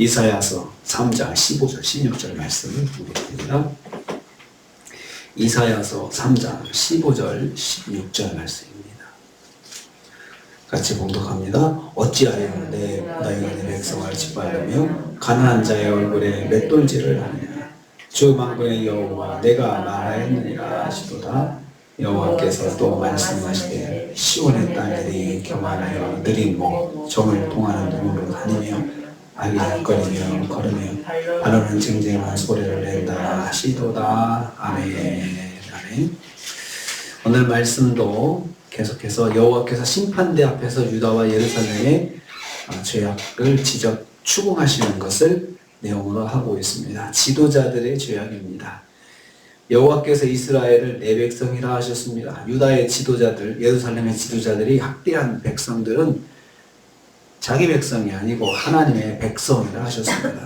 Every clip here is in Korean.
이사야서 3장 15절 16절 말씀을 보겠습니다. 이사야서 3장 15절 16절 말씀입니다. 같이 봉독합니다. 어찌하여 너희가 내 백성을 짓밟으며 가난한 자의 얼굴에 맷돌질을 하느냐. 주 만군의 여호와 내가 말하였느니라 하시도다. 여호와께서 또 말씀하시되 시온의 딸들이 교만하여 느린 목 종을 동하는 눈으로 다니며 아기락거리며 걸으며 하늘은 쟁쟁한 소리를 낸다 하시도다. 아멘. 아멘. 오늘 말씀도 계속해서 여호와께서 심판대 앞에서 유다와 예루살렘의 죄악을 지적 추궁하시는 것을 내용으로 하고 있습니다. 지도자들의 죄악입니다. 여호와께서 이스라엘을 내 백성이라 하셨습니다. 유다의 지도자들, 예루살렘의 지도자들이 학대한 백성들은 자기 백성이 아니고 하나님의 백성이라 하셨습니다.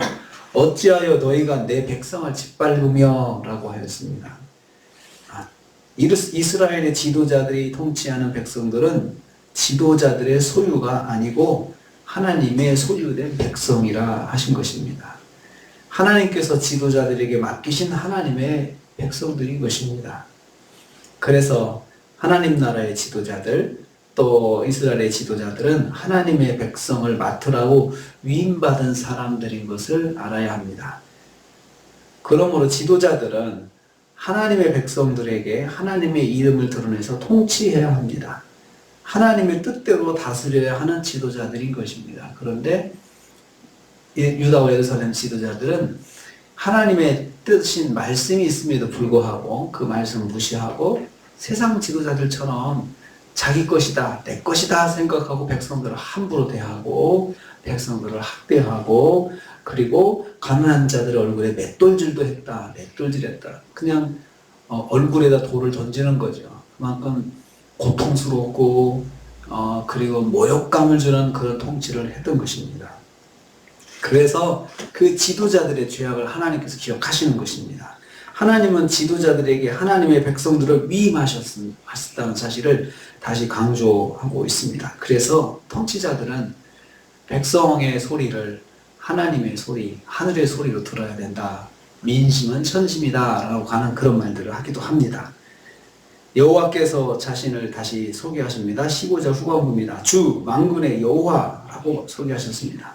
어찌하여 너희가 내 백성을 짓밟으며 라고 하였습니다. 이스라엘의 지도자들이 통치하는 백성들은 지도자들의 소유가 아니고 하나님의 소유된 백성이라 하신 것입니다. 하나님께서 지도자들에게 맡기신 하나님의 백성들인 것입니다. 그래서 하나님 나라의 지도자들 또 이스라엘의 지도자들은 하나님의 백성을 맡으라고 위임받은 사람들인 것을 알아야 합니다. 그러므로 지도자들은 하나님의 백성들에게 하나님의 이름을 드러내서 통치해야 합니다. 하나님의 뜻대로 다스려야 하는 지도자들인 것입니다. 그런데 유다와 예루살렘 지도자들은 하나님의 뜻인 말씀이 있음에도 불구하고 그 말씀을 무시하고 세상 지도자들처럼 자기 것이다, 내 것이다 생각하고 백성들을 함부로 대하고 백성들을 학대하고 그리고 가난한 자들의 얼굴에 맷돌질도 했다, 맷돌질했다. 그냥 얼굴에다 돌을 던지는 거죠. 그만큼 고통스럽고 그리고 모욕감을 주는 그런 통치를 했던 것입니다. 그래서 그 지도자들의 죄악을 하나님께서 기억하시는 것입니다. 하나님은 지도자들에게 하나님의 백성들을 위임하셨다는 사실을 다시 강조하고 있습니다. 그래서 통치자들은 백성의 소리를 하나님의 소리, 하늘의 소리로 들어야 된다. 민심은 천심이다 라고 하는 그런 말들을 하기도 합니다. 여호와께서 자신을 다시 소개하십니다. 15절 후반부입니다. 주 만군의 여호와라고 소개하셨습니다.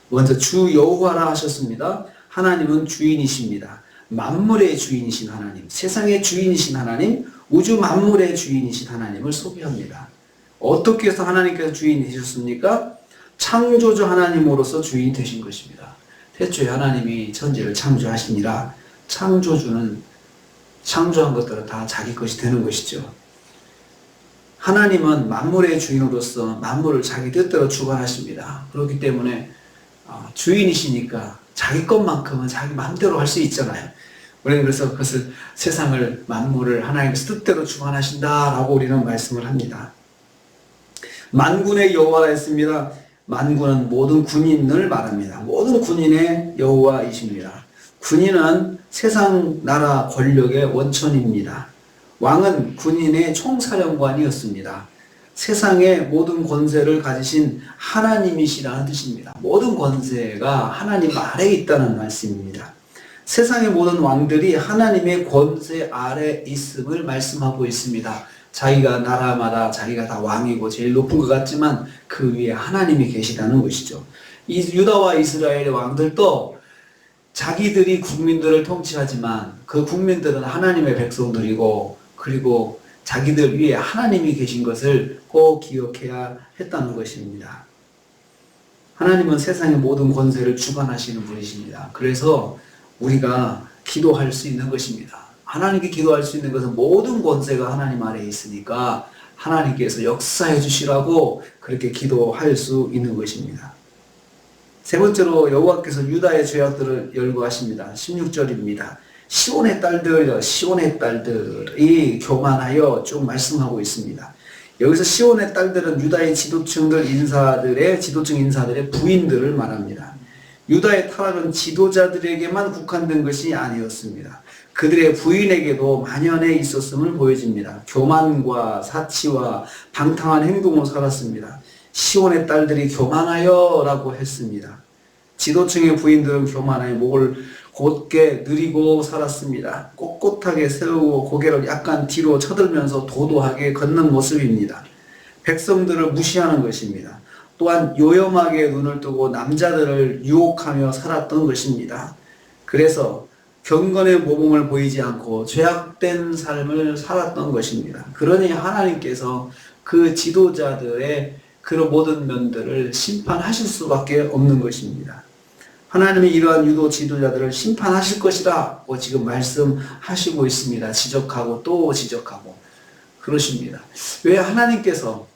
먼저 주 여호와라 하셨습니다. 하나님은 주인이십니다. 만물의 주인이신 하나님, 세상의 주인이신 하나님, 우주 만물의 주인이신 하나님을 소개합니다. 어떻게 해서 하나님께서 주인이 되셨습니까? 창조주 하나님으로서 주인이 되신 것입니다. 태초에 하나님이 천지를 창조하시니라 창조주는 창조한 것들은 다 자기 것이 되는 것이죠. 하나님은 만물의 주인으로서 만물을 자기 뜻대로 주관하십니다. 그렇기 때문에 주인이시니까 자기 것만큼은 자기 마음대로 할 수 있잖아요. 우리는 그래서 그것을 세상을 만물을 하나님께서 뜻대로 주관하신다라고 우리는 말씀을 합니다. 만군의 여호와라 했습니다. 만군은 모든 군인을 말합니다. 모든 군인의 여호와이십니다. 군인은 세상 나라 권력의 원천입니다. 왕은 군인의 총사령관이었습니다. 세상의 모든 권세를 가지신 하나님이시라는 뜻입니다. 모든 권세가 하나님 아래에 있다는 말씀입니다. 세상의 모든 왕들이 하나님의 권세 아래 있음을 말씀하고 있습니다. 자기가 나라마다 자기가 다 왕이고 제일 높은 것 같지만 그 위에 하나님이 계시다는 것이죠. 이 유다와 이스라엘의 왕들도 자기들이 국민들을 통치하지만 그 국민들은 하나님의 백성들이고 그리고 자기들 위에 하나님이 계신 것을 꼭 기억해야 했다는 것입니다. 하나님은 세상의 모든 권세를 주관하시는 분이십니다. 그래서 우리가 기도할 수 있는 것입니다. 하나님께 기도할 수 있는 것은 모든 권세가 하나님 아래에 있으니까 하나님께서 역사해 주시라고 그렇게 기도할 수 있는 것입니다. 세 번째로 여호와께서 유다의 죄악들을 열거하십니다. 16절입니다. 시온의 딸들이 교만하여 쭉 말씀하고 있습니다. 여기서 시온의 딸들은 유다의 지도층 인사들의 부인들을 말합니다. 유다의 타락은 지도자들에게만 국한된 것이 아니었습니다. 그들의 부인에게도 만연해 있었음을 보여집니다. 교만과 사치와 방탕한 행동으로 살았습니다. 시온의 딸들이 교만하여 라고 했습니다. 지도층의 부인들은 교만하여 목을 곧게 느리고 살았습니다. 꼿꼿하게 세우고 고개를 약간 뒤로 쳐들면서 도도하게 걷는 모습입니다. 백성들을 무시하는 것입니다. 또한 요염하게 눈을 뜨고 남자들을 유혹하며 살았던 것입니다. 그래서 경건의 모범을 보이지 않고 죄악된 삶을 살았던 것입니다. 그러니 하나님께서 그 지도자들의 그런 모든 면들을 심판하실 수밖에 없는 것입니다. 하나님이 이러한 유도 지도자들을 심판하실 것이라고 지금 말씀하시고 있습니다. 지적하고 또 지적하고 그러십니다. 왜 하나님께서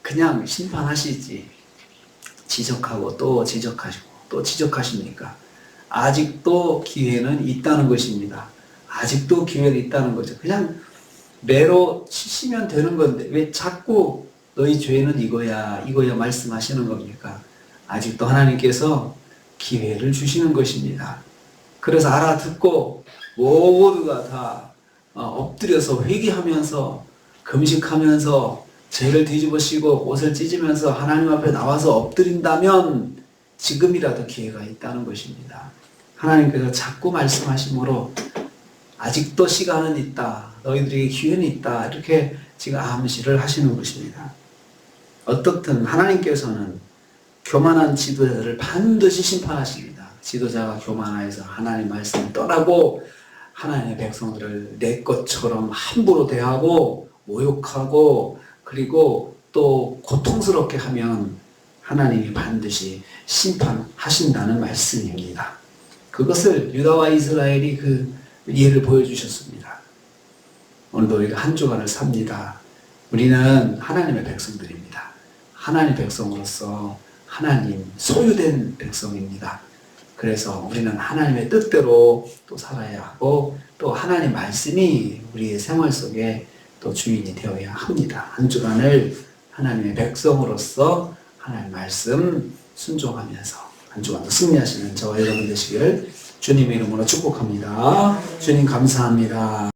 그냥 심판하시지 지적하고 또 지적하시고 또 지적하십니까? 아직도 기회는 있다는 것입니다. 아직도 기회는 있다는 거죠. 그냥 매로 치시면 되는 건데 왜 자꾸 너희 죄는 이거야 말씀하시는 겁니까? 아직도 하나님께서 기회를 주시는 것입니다. 그래서 알아듣고 모두가 다 엎드려서 회개하면서 금식하면서 죄를 뒤집으시고 옷을 찢으면서 하나님 앞에 나와서 엎드린다면 지금이라도 기회가 있다는 것입니다. 하나님께서 자꾸 말씀하시므로 아직도 시간은 있다. 너희들에게 기회는 있다. 이렇게 지금 암시를 하시는 것입니다. 어떻든 하나님께서는 교만한 지도자들을 반드시 심판하십니다. 지도자가 교만하여서 하나님 말씀을 떠나고 하나님의 백성들을 내 것처럼 함부로 대하고 모욕하고 그리고 또 고통스럽게 하면 하나님이 반드시 심판하신다는 말씀입니다. 그것을 유다와 이스라엘이 그 예를 보여주셨습니다. 오늘도 우리가 한 주간을 삽니다. 우리는 하나님의 백성들입니다. 하나님의 백성으로서 하나님 소유된 백성입니다. 그래서 우리는 하나님의 뜻대로 또 살아야 하고 또 하나님의 말씀이 우리의 생활 속에 또 주인이 되어야 합니다. 한 주간을 하나님의 백성으로서 하나님의 말씀 순종하면서 한 주간도 승리하시는 저와 여러분 되시기를 주님의 이름으로 축복합니다. 주님 감사합니다.